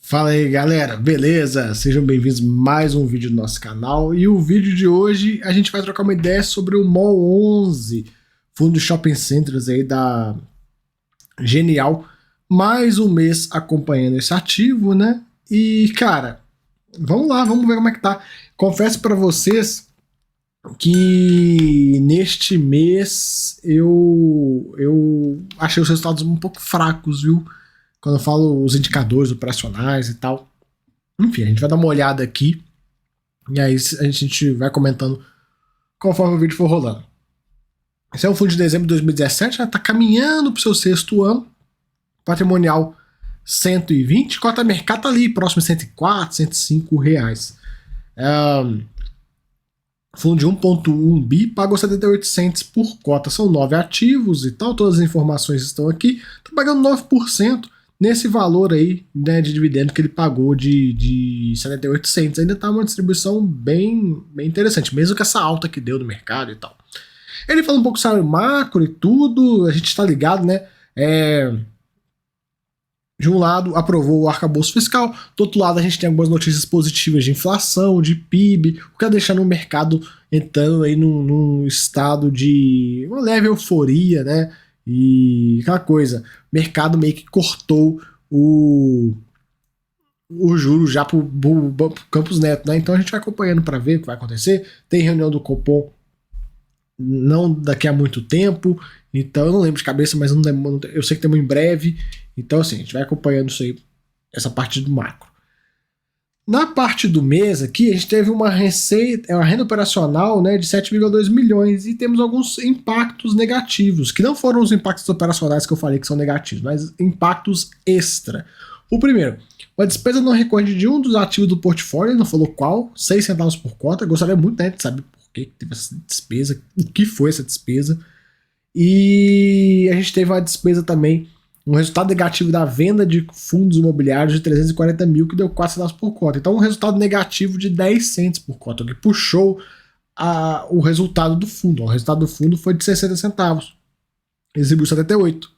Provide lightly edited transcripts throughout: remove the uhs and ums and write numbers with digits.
Fala aí galera, beleza? Sejam bem-vindos a mais um vídeo do nosso canal. E o vídeo de hoje a gente vai trocar uma ideia sobre o MOL 11, fundo de shopping centers aí da Genial. Mais um mês acompanhando esse ativo, né? E cara, vamos lá, vamos ver como é que tá. Confesso para vocês que neste mês eu achei os resultados um pouco fracos, viu? Quando eu falo os indicadores operacionais e tal. Enfim, a gente vai dar uma olhada aqui e aí a gente vai comentando conforme o vídeo for rolando. Esse é o fundo de dezembro de 2017, já está caminhando para o seu sexto ano. Patrimonial 120, cota mercado tá ali, próximo de 104, 105 reais. Fundo de 1.1 bi, pagou 78 cents por cota, são 9 ativos e tal, todas as informações estão aqui, tá pagando 9%. Nesse valor aí, né, de dividendo que ele pagou de 78 cents, ainda está uma distribuição bem interessante, mesmo com essa alta que deu no mercado e tal. Ele fala um pouco sobre o macro e tudo, a gente está ligado, né? De um lado, aprovou o arcabouço fiscal, do outro lado, a gente tem algumas notícias positivas de inflação, de PIB, o que vai deixar o mercado entrando aí num estado de uma leve euforia, né? E aquela coisa, o mercado meio que cortou o juro já pro Campos Neto, né? Então a gente vai acompanhando para ver o que vai acontecer. Tem reunião do Copom não daqui a muito tempo, então eu não lembro de cabeça, mas eu sei que temos em breve. Então assim, a gente vai acompanhando isso aí, essa parte do macro. Na parte do mês aqui, a gente teve uma receita, uma renda operacional, né, de 7,2 milhões e temos alguns impactos negativos, que não foram os impactos operacionais que eu falei que são negativos, mas impactos extra. O primeiro, uma despesa não recorrente de um dos ativos do portfólio, ele não falou qual, 6 centavos por cota, eu gostaria muito, né, de saber por que teve essa despesa, o que foi essa despesa. E a gente teve uma despesa também, um resultado negativo da venda de fundos imobiliários de 340 mil, que deu 4 centavos por cota. Então, um resultado negativo de 10 cents por cota, que puxou o resultado do fundo. O resultado do fundo foi de 60 centavos. Exibiu 78.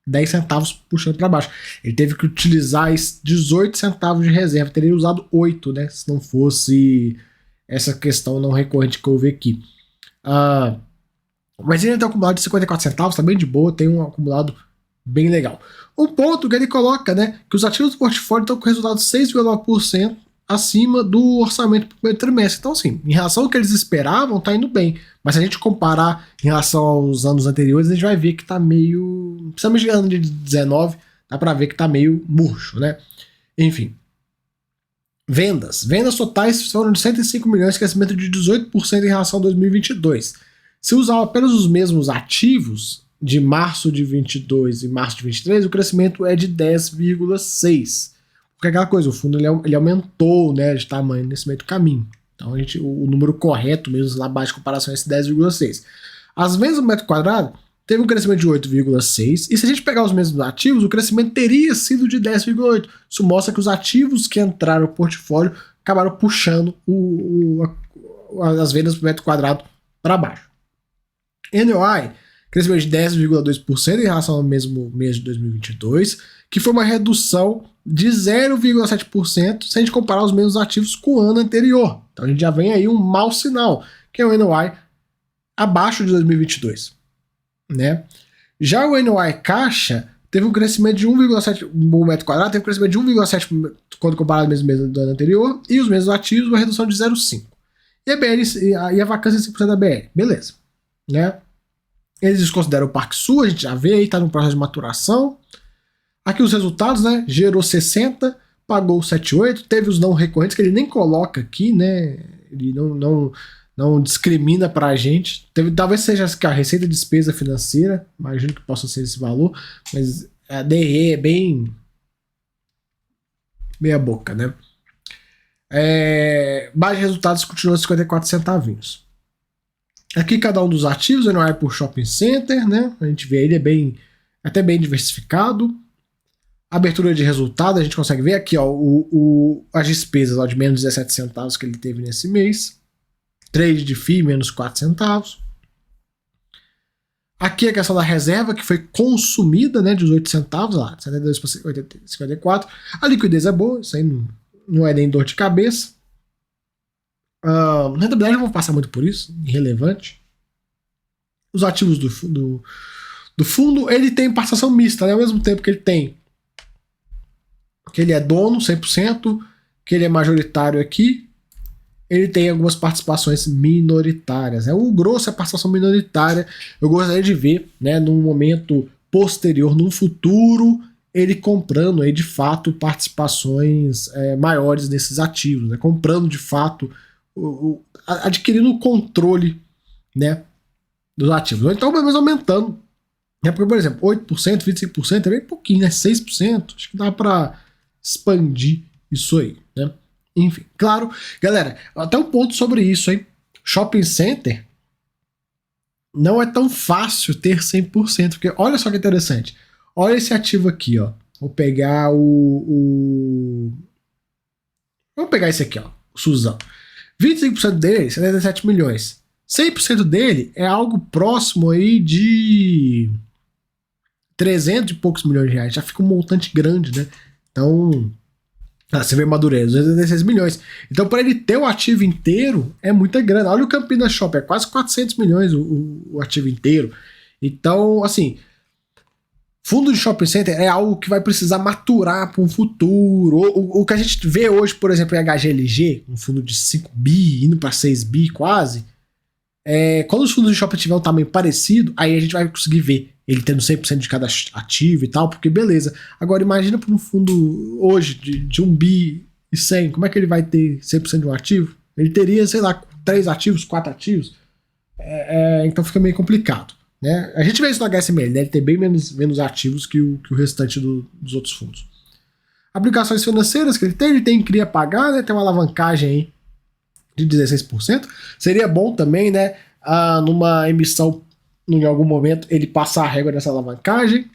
10 centavos puxando para baixo. Ele teve que utilizar 18 centavos de reserva. Teria usado 8, né? Se não fosse essa questão não recorrente que houve aqui. Mas ele tem um acumulado de 54 centavos, tá bem de boa. Tem um acumulado bem legal. Um ponto que ele coloca, né, que os ativos do portfólio estão com resultado 6,9% acima do orçamento para o primeiro trimestre. Então, assim, em relação ao que eles esperavam, tá indo bem. Mas se a gente comparar em relação aos anos anteriores, a gente vai ver que tá meio... Principalmente de ano de 19, dá para ver que tá meio murcho, né? Enfim. Vendas. Vendas totais foram de 105 milhões, crescimento de 18% em relação a 2022. Se usar apenas os mesmos ativos de março de 22 e março de 23, o crescimento é de 10,6. Porque é aquela coisa, o fundo ele aumentou, né, de tamanho nesse meio do caminho. Então o número correto mesmo lá abaixo de comparação é esse 10,6. As vendas no metro quadrado teve um crescimento de 8,6, e se a gente pegar os mesmos ativos, o crescimento teria sido de 10,8. Isso mostra que os ativos que entraram no portfólio acabaram puxando as vendas por metro quadrado para baixo. NOI crescimento de 10,2% em relação ao mesmo mês de 2022, que foi uma redução de 0,7% se a gente comparar os mesmos ativos com o ano anterior. Então a gente já vem aí um mau sinal, que é o NOI abaixo de 2022. Né? Já o NOI caixa teve um crescimento de 1,7% por metro quadrado, teve um crescimento de 1,7% quando comparado ao mesmo mês do ano anterior, e os mesmos ativos, uma redução de 0,5%. E a vacância de 5% da BR. Beleza. Né? Eles desconsideram o Parque Sul, a gente já vê aí, está no processo de maturação. Aqui os resultados, né? Gerou 60, pagou 78, teve os não recorrentes, que ele nem coloca aqui, né? Ele não discrimina pra gente. Talvez seja a receita de despesa financeira, imagino que possa ser esse valor, mas a DE é bem meia boca, né? Base de resultados continua 54 centavinhos. Aqui cada um dos ativos, ele não é por shopping center, né? A gente vê ele até bem diversificado. Abertura de resultado, a gente consegue ver aqui, ó, as despesas, ó, de menos 17 centavos que ele teve nesse mês. Trade de FII, menos 4 centavos. Aqui a questão da reserva, que foi consumida, né, de 18 centavos, lá, 72 para 54. A liquidez é boa, isso aí não é nem dor de cabeça. Rentabilidade, eu não vou passar muito por isso, irrelevante. Os ativos do fundo, ele tem participação mista, né, ao mesmo tempo que ele tem que ele é dono 100%, que ele é majoritário aqui, ele tem algumas participações minoritárias. Né? O grosso é a participação minoritária. Eu gostaria de ver, né, num momento posterior, num futuro, ele comprando aí, de fato, participações maiores desses ativos, né? Comprando de fato, adquirindo o controle, né, dos ativos. Ou então, pelo menos aumentando. Né? Porque, por exemplo, 8%, 25% é bem pouquinho, né? 6%. Acho que dá para expandir isso aí, né? Enfim, claro, galera, até um ponto sobre isso, hein? Shopping center não é tão fácil ter 100%, porque olha só que interessante. Olha esse ativo aqui, ó. Vou pegar Vamos pegar esse aqui, ó, o Suzão. 25% dele, 77 milhões. 100% dele é algo próximo aí de 300 e poucos milhões de reais. Já fica um montante grande, né? Então, você vê Madureira, 216 milhões. Então, para ele ter o ativo inteiro, é muita grana. Olha o Campinas Shopping, é quase 400 milhões o ativo inteiro. Então, assim, fundo de shopping center é algo que vai precisar maturar para um futuro. O que a gente vê hoje, por exemplo, em HGLG, um fundo de 5 bi, indo para 6 bi quase, quando os fundos de shopping tiverem um tamanho parecido, aí a gente vai conseguir ver ele tendo 100% de cada ativo e tal, porque beleza. Agora imagina para um fundo hoje de 1 bi e 100, como é que ele vai ter 100% de um ativo? Ele teria, sei lá, 3 ativos, 4 ativos. Então fica meio complicado. Né? A gente vê isso no HSML, né? Ele tem bem menos ativos que o restante dos outros fundos. Aplicações financeiras que ele tem CRI a pagar, né? Tem uma alavancagem aí de 16%. Seria bom também, né? Numa emissão, em algum momento, ele passar a régua dessa alavancagem,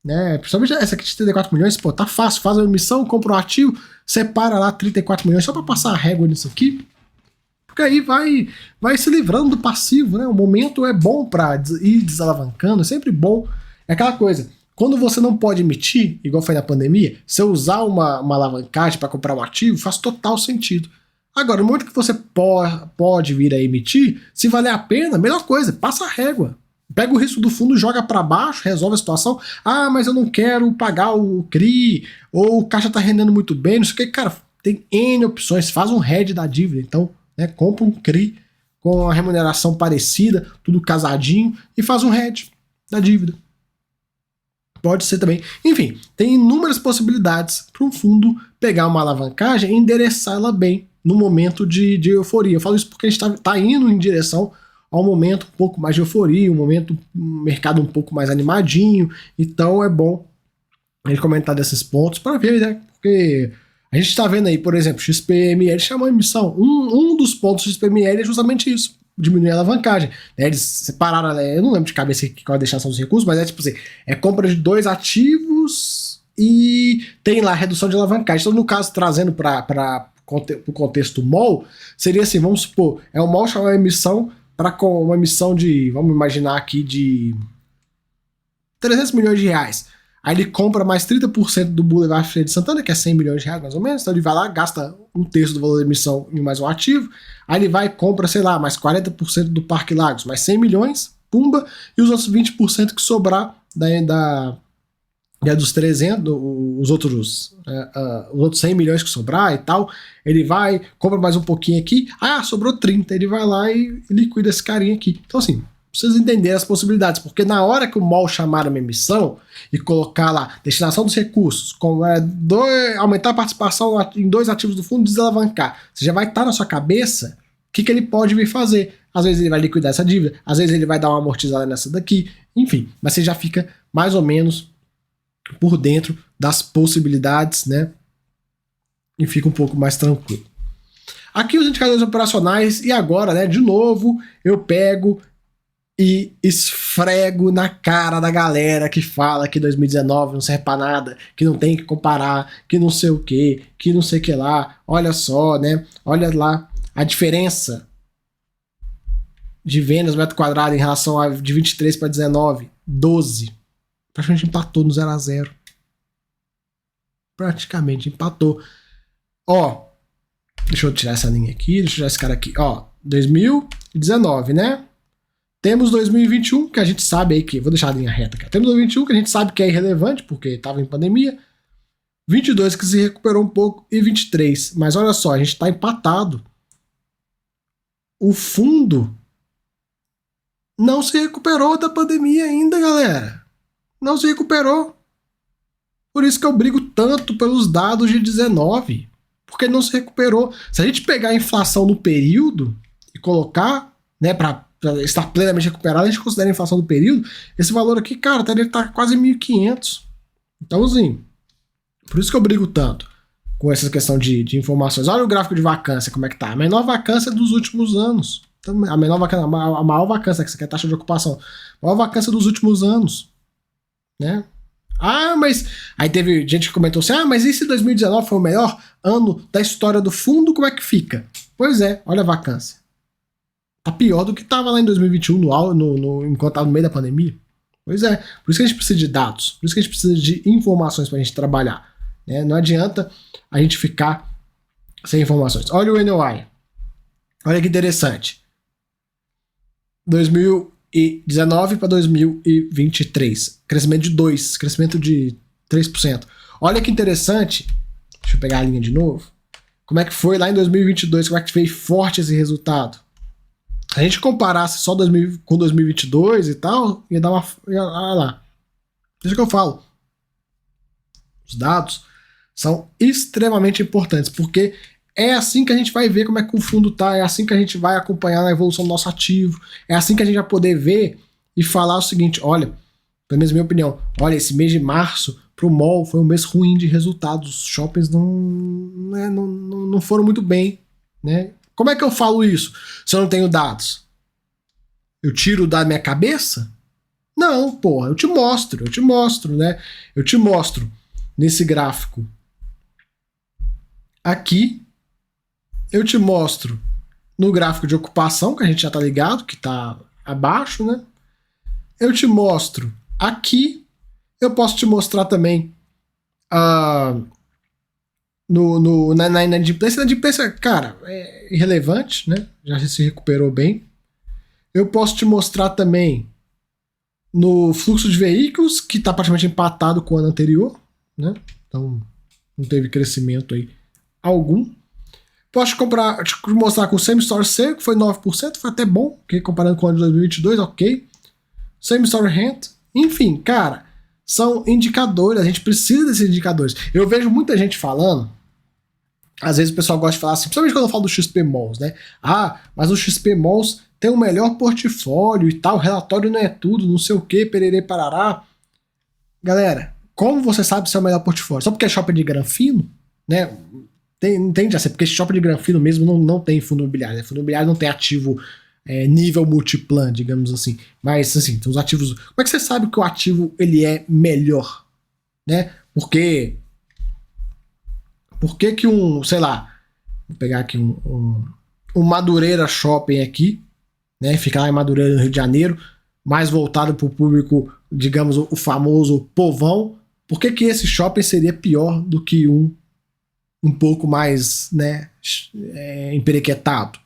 né? Principalmente essa aqui de 34 milhões, pô, tá fácil, faz uma emissão, compra um ativo, separa lá 34 milhões só para passar a régua nisso aqui, porque aí vai se livrando do passivo, né? O momento é bom para ir desalavancando, é sempre bom. É aquela coisa, quando você não pode emitir, igual foi na pandemia, você usar uma alavancagem para comprar um ativo faz total sentido. Agora, no momento que você pode vir a emitir, se valer a pena, melhor coisa, passa a régua. Pega o risco do fundo, joga para baixo, resolve a situação. Ah, mas eu não quero pagar o CRI, ou o caixa tá rendendo muito bem, não sei o que. Cara, tem N opções, faz um hedge da dívida. Então, né, compra um CRI com a remuneração parecida, tudo casadinho, e faz um hedge da dívida. Pode ser também. Enfim, tem inúmeras possibilidades para um fundo pegar uma alavancagem e endereçá-la bem no momento de euforia. Eu falo isso porque a gente está indo em direção a um momento um pouco mais de euforia, um mercado um pouco mais animadinho, então é bom a gente comentar desses pontos para ver, né? Porque a gente está vendo aí, por exemplo, XPML chamou a emissão. Um dos pontos do XPML é justamente isso, diminuir a alavancagem. Né? Eles separaram, eu não lembro de cabeça qual é a destinação dos recursos, mas é tipo assim, é compra de 2 ativos e tem lá redução de alavancagem. Então, no caso, trazendo para o contexto MOL, seria assim, vamos supor, o MOL chamou a emissão para uma emissão de, vamos imaginar aqui, de 300 milhões de reais. Aí ele compra mais 30% do Boulevard Freire de Santana, que é 100 milhões de reais mais ou menos, então ele vai lá, gasta 1/3 do valor da emissão em mais um ativo, aí ele vai e compra, sei lá, mais 40% do Parque Lagos, mais 100 milhões, pumba, e os outros 20% que sobrar dos 300, os outros 100 milhões que sobrar e tal, ele vai, compra mais um pouquinho aqui, sobrou 30, ele vai lá e liquida esse carinha aqui. Então assim, precisa entender as possibilidades, porque na hora que o MOL chamar uma emissão e colocar lá destinação dos recursos, aumentar a participação em 2 ativos do fundo, desalavancar, você já vai estar na sua cabeça o que ele pode vir fazer. Às vezes ele vai liquidar essa dívida, às vezes ele vai dar uma amortizada nessa daqui, enfim, mas você já fica mais ou menos por dentro das possibilidades, né? E fica um pouco mais tranquilo. Aqui os indicadores operacionais, e agora, né, de novo, eu pego e esfrego na cara da galera que fala que 2019 não serve pra nada, que não tem que comparar, que não sei o que não sei o que lá. Olha só, né? Olha lá a diferença de vendas metro quadrado em relação a de 23 para 19, 12. Praticamente empatou no 0-0. Praticamente empatou. Ó, deixa eu tirar essa linha aqui, deixa eu tirar esse cara aqui. Ó, 2019, né? Temos 2021, que a gente sabe aí que... Vou deixar a linha reta aqui. Temos 2021, que a gente sabe que é irrelevante, porque estava em pandemia. 22, que se recuperou um pouco. E 23. Mas olha só, a gente está empatado. O fundo não se recuperou da pandemia ainda, galera. Não se recuperou. Por isso que eu brigo tanto pelos dados de 19. Porque não se recuperou. Se a gente pegar a inflação no período e colocar, né, para estar plenamente recuperado, a gente considera a inflação do período, esse valor aqui, cara, ele tá quase 1.500. Então, assim, por isso que eu brigo tanto com essa questão de informações. Olha o gráfico de vacância, como é que tá. A menor vacância dos últimos anos. Então, a maior vacância, que você quer taxa de ocupação. A maior vacância dos últimos anos. Né? Ah, mas... Aí teve gente que comentou assim, mas e se 2019 foi o melhor ano da história do fundo, como é que fica? Pois é, olha a vacância. Tá pior do que tava lá em 2021, enquanto tava no meio da pandemia. Pois é, por isso que a gente precisa de dados, por isso que a gente precisa de informações pra gente trabalhar. Né? Não adianta a gente ficar sem informações. Olha o NOI. Olha que interessante. 2019 para 2023. Crescimento de 2%, crescimento de 3%. Olha que interessante. Deixa eu pegar a linha de novo. Como é que foi lá em 2022? Como é que veio forte esse resultado? Se a gente comparasse só com 2022 e tal, ia dar uma... Olha lá. Isso que eu falo. Os dados são extremamente importantes, porque é assim que a gente vai ver como é que o fundo tá, é assim que a gente vai acompanhar a evolução do nosso ativo, é assim que a gente vai poder ver e falar o seguinte, olha, pelo menos minha opinião, olha, esse mês de março pro mall foi um mês ruim de resultados, os shoppings não foram muito bem, né? Como é que eu falo isso se eu não tenho dados? Eu tiro da minha cabeça? Não, porra, eu te mostro, né? Eu te mostro nesse gráfico aqui, eu te mostro no gráfico de ocupação, que a gente já tá ligado, que tá abaixo, né? Eu te mostro aqui, eu posso te mostrar também na inadimplência. A inadimplência, cara, é irrelevante, né? Já se recuperou bem. Eu posso te mostrar também no fluxo de veículos, que está praticamente empatado com o ano anterior, né? Então não teve crescimento aí algum. Posso te mostrar com o Same Store Sale, que foi 9%, foi até bom, okay? Comparando com o ano de 2022, ok. Same Store Rent, enfim, cara, são indicadores, a gente precisa desses indicadores. Eu vejo muita gente falando, às vezes o pessoal gosta de falar assim, principalmente quando eu falo do XP Malls, né? Ah, mas o XP Malls tem o melhor portfólio e tal, o relatório não é tudo, não sei o que, pererê parará. Galera, como você sabe se é o melhor portfólio? Só porque é shopping de Granfino, né? Entende? Assim, porque shopping de Granfino mesmo não tem fundo imobiliário, né? Fundo imobiliário não tem ativo nível multiplan, digamos assim. Mas, assim, tem os ativos... Como é que você sabe que o ativo ele é melhor? Né? Porque que sei lá, vou pegar aqui um Madureira Shopping aqui, né? Fica lá em Madureira, no Rio de Janeiro, mais voltado para o público, digamos, o famoso povão. Por que esse shopping seria pior do que um pouco mais, né, emperequetado?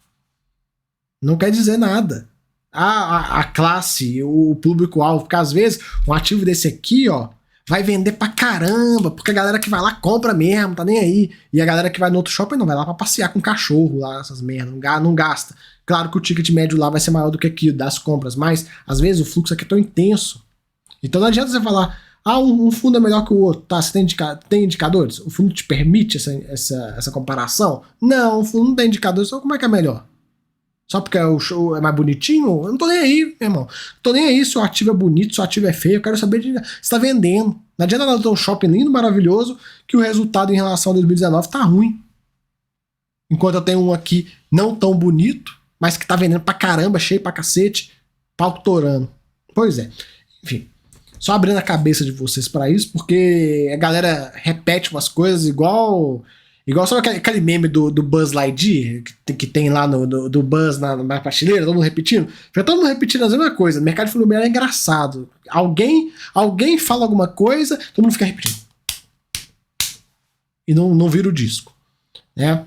Não quer dizer nada. A classe, o público-alvo, porque às vezes um ativo desse aqui, ó, vai vender pra caramba, porque a galera que vai lá compra mesmo, tá nem aí. E a galera que vai no outro shopping não, vai lá pra passear com cachorro lá, essas merdas, não gasta. Claro que o ticket médio lá vai ser maior do que aqui das compras, mas às vezes o fluxo aqui é tão intenso. Então não adianta você falar, um fundo é melhor que o outro, tá? Você tem indicadores? O fundo te permite essa comparação? Não, o fundo não tem indicadores, então como é que é melhor? Só porque o show é mais bonitinho? Eu não tô nem aí, meu irmão. Não tô nem aí se o ativo é bonito, se o ativo é feio. Eu quero saber se tá vendendo. Não adianta nada ter um shopping lindo, maravilhoso, que o resultado em relação a 2019 tá ruim. Enquanto eu tenho um aqui não tão bonito, mas que tá vendendo pra caramba, cheio pra cacete, palco torando. Pois é. Enfim, só abrindo a cabeça de vocês pra isso, porque a galera repete umas coisas igual Igual sabe aquele meme do Buzz Lightyear, que tem lá do Buzz na prateleira, todo mundo repetindo? Fica todo mundo repetindo a mesma coisa. O mercado de fundo imobiliário é engraçado. Alguém fala alguma coisa, todo mundo fica repetindo. E não vira o disco. Né?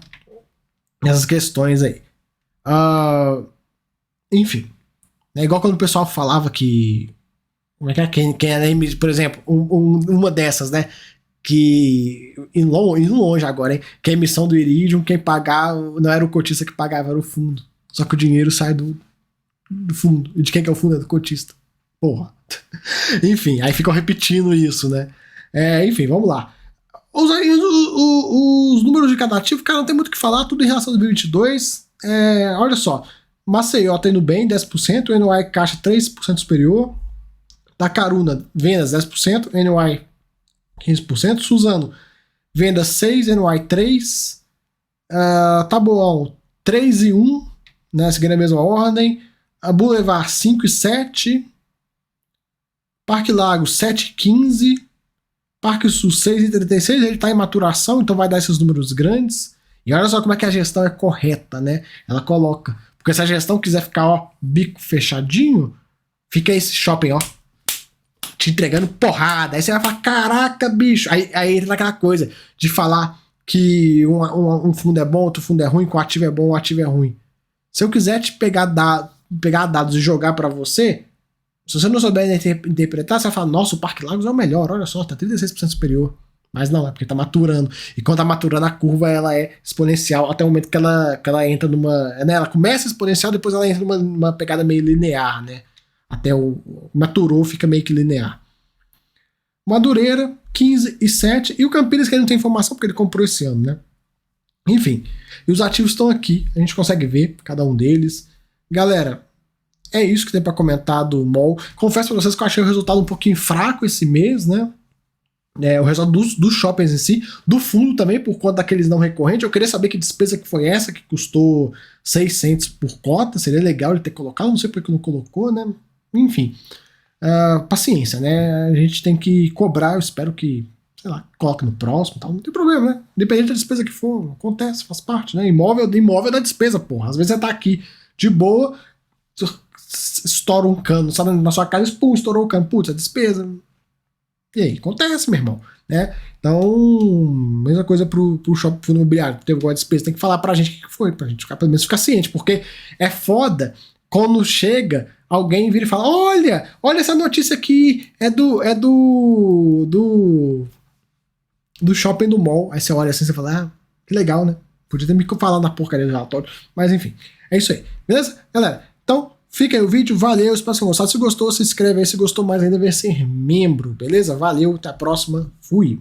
Essas questões aí. Enfim. É igual quando o pessoal falava que... Como é que é? Quem era, por exemplo, uma dessas, né? Que indo longe agora, hein? Que a emissão do Iridium, quem pagava não era o cotista que pagava, era o fundo. Só que o dinheiro sai do fundo. E de quem que é o fundo? É do cotista. Porra. Enfim, aí ficam repetindo isso, né? Enfim, vamos lá. Os números de cada ativo, cara, não tem muito o que falar, tudo em relação a 2022. Olha só, Maceió tá indo bem, 10%, NOI Caixa 3% superior, Tacaruna, vendas 10%, NOI 15%, Suzano, vendas 6%, NOI 3%, Taboão 3 e 1, né, seguindo a mesma ordem, a Boulevard 5 e 7, Parque Lago 7 e 15, Parque Sul 6 e 36, ele está em maturação, então vai dar esses números grandes. E olha só como é que a gestão é correta, né? Ela coloca. Porque se a gestão quiser ficar, ó, bico fechadinho, fica esse shopping, ó, te entregando porrada. Aí você vai falar, caraca, bicho. Aí entra naquela coisa de falar que um fundo é bom, outro fundo é ruim, que o ativo é bom, o ativo é ruim. Se eu quiser te pegar dados e jogar para você, se você não souber interpretar, você vai falar, nossa, o Parque Lagos é o melhor, olha só, tá 36% superior. Mas não, é porque tá maturando. E quando tá maturando, a curva ela é exponencial até o momento que ela entra numa... Né, ela começa exponencial, depois ela entra numa pegada meio linear, né? Até o maturou, fica meio que linear. Madureira, 15 e 7. E o Campinas, que ele não tem informação porque ele comprou esse ano, né? Enfim, e os ativos estão aqui, a gente consegue ver cada um deles. Galera, é isso que tem para comentar do MOL. Confesso para vocês que eu achei o resultado um pouquinho fraco esse mês, né? O resultado dos shoppings em si, do fundo também, por conta daqueles não recorrentes. Eu queria saber que despesa que foi essa, que custou 600 por cota. Seria legal ele ter colocado, não sei por que não colocou, né? Enfim, paciência, né? A gente tem que cobrar, eu espero que, sei lá, coloque no próximo, tal, não tem problema, né? Independente da despesa que for, acontece, faz parte, né? Imóvel da despesa, porra. Às vezes você tá aqui de boa, estoura um cano, sabe, na sua casa, pum, estourou o cano, putz, é despesa. E aí, acontece, meu irmão, né? Então, mesma coisa pro shopping fundo imobiliário, teve alguma despesa, tem que falar pra gente o que foi, pra gente ficar, pelo menos ficar ciente, porque é foda quando chega, alguém vira e fala, olha essa notícia aqui, é do shopping do mall, aí você olha assim, você fala, que legal, né? Podia ter me falado na porcaria do relatório, mas enfim, é isso aí, beleza? Galera, então, fica aí o vídeo, valeu, espero que tenham gostado. Se gostou, se inscreve aí. Se gostou mais ainda, vem ser membro, beleza? Valeu, até a próxima, fui!